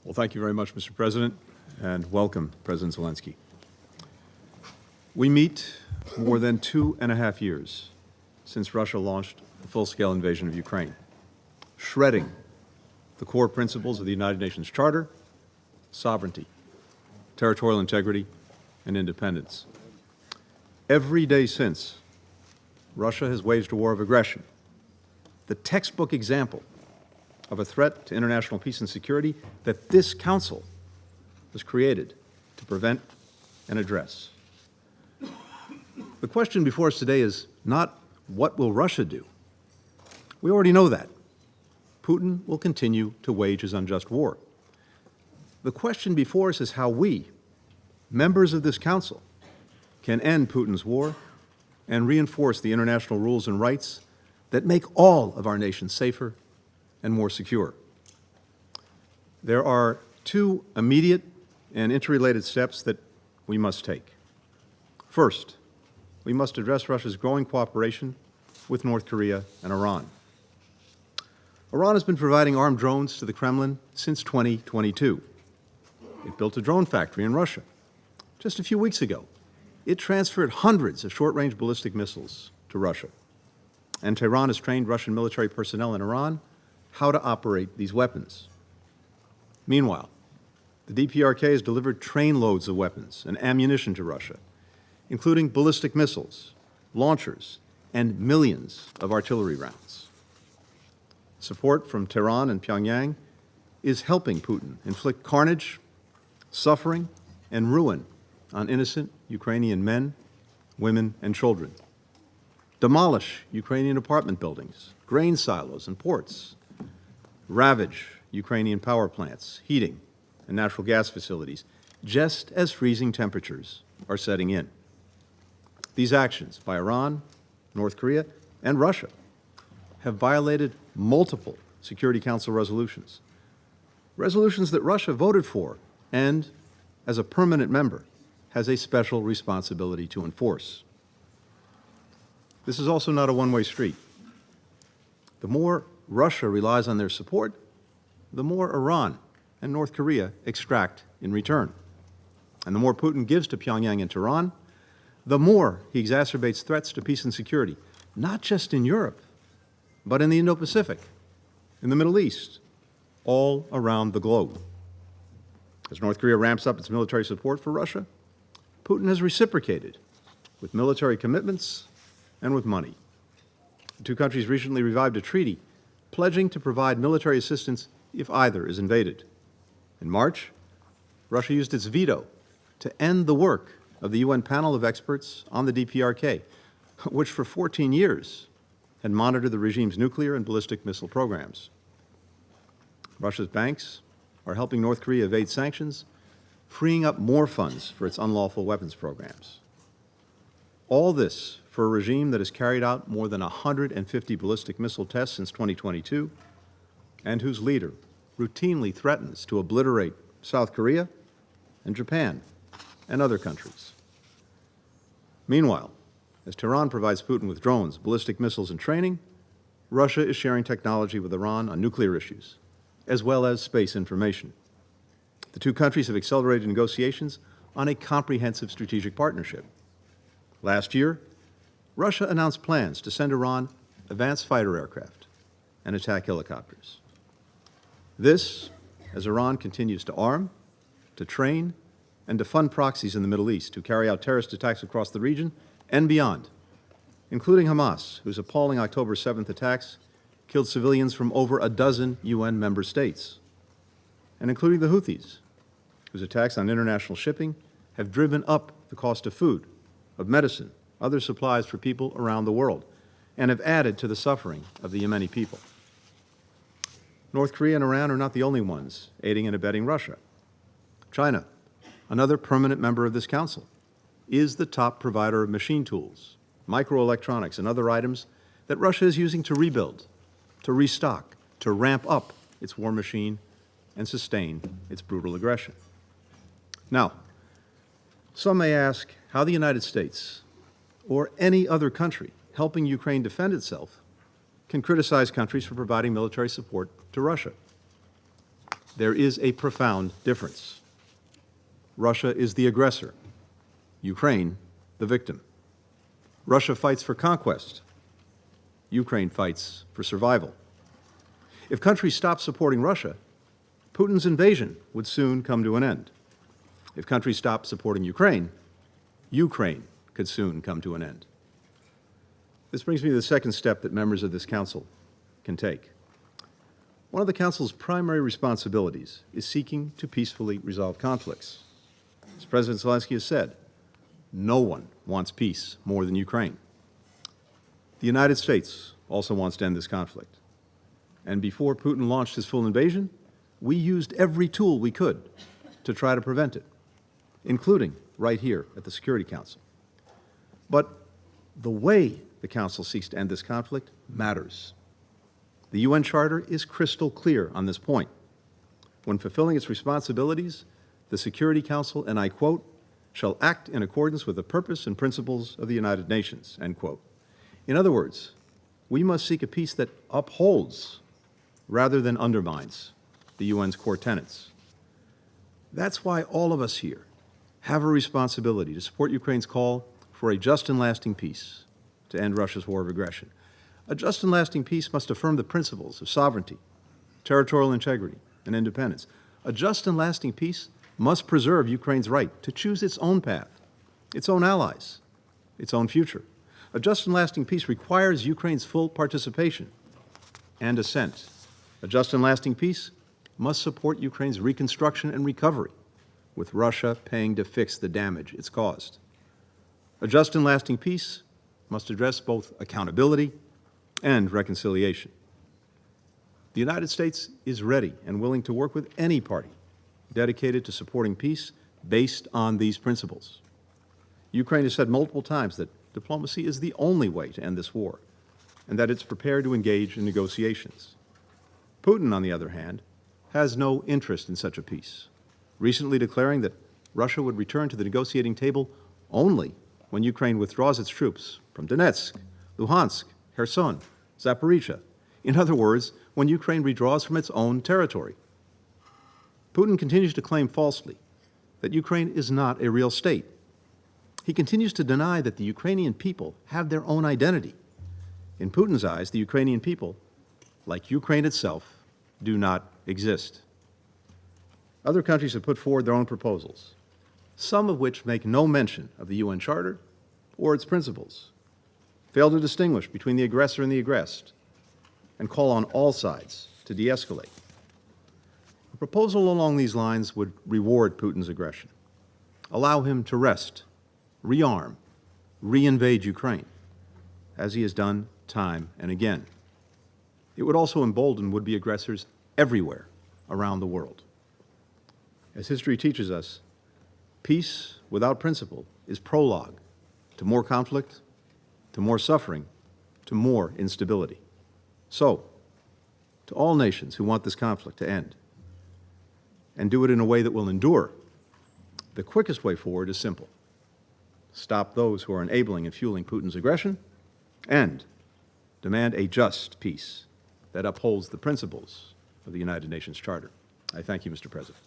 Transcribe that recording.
Well, thank you very much, Mr. President, and welcome, President Zelensky. We meet more than 2.5 years since Russia launched the full-scale invasion of Ukraine, shredding the core principles of the United Nations Charter: sovereignty, territorial integrity, and independence. Every day since, Russia has waged a war of aggression, the textbook example of a threat to international peace and security that this Council was created to prevent and address. The question before us today is not what will Russia do? We already know that. Putin will continue to wage his unjust war. The question before us is how we, members of this Council, can end Putin's war and reinforce the international rules and rights that make all of our nations safer and more secure. There are two immediate and interrelated steps that we must take. First, we must address Russia's growing cooperation with North Korea and Iran. Iran has been providing armed drones to the Kremlin since 2022. It built a drone factory in Russia. Just a few weeks ago, it transferred hundreds of short-range ballistic missiles to Russia. And Tehran has trained Russian military personnel in Iran how to operate these weapons. Meanwhile, the DPRK has delivered trainloads of weapons and ammunition to Russia, including ballistic missiles, launchers, and millions of artillery rounds. Support from Tehran and Pyongyang is helping Putin inflict carnage, suffering, and ruin on innocent Ukrainian men, women, and children, demolish Ukrainian apartment buildings, grain silos, and ports, ravage Ukrainian power plants, heating, and natural gas facilities, just as freezing temperatures are setting in. These actions by Iran, North Korea, and Russia have violated multiple Security Council resolutions, resolutions that Russia voted for and, as a permanent member, has a special responsibility to enforce. This is also not a one-way street. The more Russia relies on their support, the more Iran and North Korea extract in return. And the more Putin gives to Pyongyang and Tehran, the more he exacerbates threats to peace and security, not just in Europe, but in the Indo-Pacific, in the Middle East, all around the globe. As North Korea ramps up its military support for Russia, Putin has reciprocated with military commitments and with money. The two countries recently revived a treaty pledging to provide military assistance if either is invaded. In March, Russia used its veto to end the work of the UN panel of experts on the DPRK, which for 14 years had monitored the regime's nuclear and ballistic missile programs. Russia's banks are helping North Korea evade sanctions, freeing up more funds for its unlawful weapons programs. All this for a regime that has carried out more than 150 ballistic missile tests since 2022, and whose leader routinely threatens to obliterate South Korea and Japan and other countries. Meanwhile, as Tehran provides Putin with drones, ballistic missiles, and training, Russia is sharing technology with Iran on nuclear issues, as well as space information. The two countries have accelerated negotiations on a comprehensive strategic partnership. Last year, Russia announced plans to send Iran advanced fighter aircraft and attack helicopters. This, as Iran continues to arm, to train, and to fund proxies in the Middle East to carry out terrorist attacks across the region and beyond, including Hamas, whose appalling October 7th attacks killed civilians from over a dozen UN member states, and including the Houthis, whose attacks on international shipping have driven up the cost of food, of medicine, other supplies for people around the world, and have added to the suffering of the Yemeni people. North Korea and Iran are not the only ones aiding and abetting Russia. China, another permanent member of this Council, is the top provider of machine tools, microelectronics, and other items that Russia is using to rebuild, to restock, to ramp up its war machine and sustain its brutal aggression. Now, some may ask how the United States or any other country helping Ukraine defend itself can criticize countries for providing military support to Russia. there is a profound difference. Russia is the aggressor, Ukraine the victim. Russia fights for conquest, Ukraine fights for survival. If countries stop supporting Russia, Putin's invasion would soon come to an end. If countries stop supporting Ukraine, Ukraine could soon come to an end. This brings me to the second step that members of this Council can take. One of the Council's primary responsibilities is seeking to peacefully resolve conflicts. As President Zelensky has said, no one wants peace more than Ukraine. The United States also wants to end this conflict. And before Putin launched his full invasion, we used every tool we could to try to prevent it, including right here at the Security Council. But the way the Council seeks to end this conflict matters. The UN Charter is crystal clear on this point. When fulfilling its responsibilities, the Security Council, and I quote, shall act in accordance with the purpose and principles of the United Nations, end quote. In other words, we must seek a peace that upholds rather than undermines the UN's core tenets. That's why all of us here have a responsibility to support Ukraine's call for a just and lasting peace to end Russia's war of aggression. A just and lasting peace must affirm the principles of sovereignty, territorial integrity, and independence. A just and lasting peace must preserve Ukraine's right to choose its own path, its own allies, its own future. A just and lasting peace requires Ukraine's full participation and assent. A just and lasting peace must support Ukraine's reconstruction and recovery, with Russia paying to fix the damage it's caused. A just and lasting peace must address both accountability and reconciliation. The United States is ready and willing to work with any party dedicated to supporting peace based on these principles. Ukraine has said multiple times that diplomacy is the only way to end this war, and that it's prepared to engage in negotiations. Putin, on the other hand, has no interest in such a peace, recently declaring that Russia would return to the negotiating table only when Ukraine withdraws its troops from Donetsk, Luhansk, Kherson, Zaporizhia. In other words, when Ukraine withdraws from its own territory. Putin continues to claim falsely that Ukraine is not a real state. He continues to deny that the Ukrainian people have their own identity. In Putin's eyes, the Ukrainian people, like Ukraine itself, do not exist. Other countries have put forward their own proposals, some of which make no mention of the UN Charter or its principles, fail to distinguish between the aggressor and the aggressed, and call on all sides to de-escalate. A proposal along these lines would reward Putin's aggression, allow him to rest, rearm, re-invade Ukraine, as he has done time and again. It would also embolden would-be aggressors everywhere around the world. As history teaches us, peace without principle is prologue to more conflict, to more suffering, to more instability. So, to all nations who want this conflict to end, and do it in a way that will endure, the quickest way forward is simple. Stop those who are enabling and fueling Putin's aggression, and demand a just peace that upholds the principles of the United Nations Charter. I thank you, Mr. President.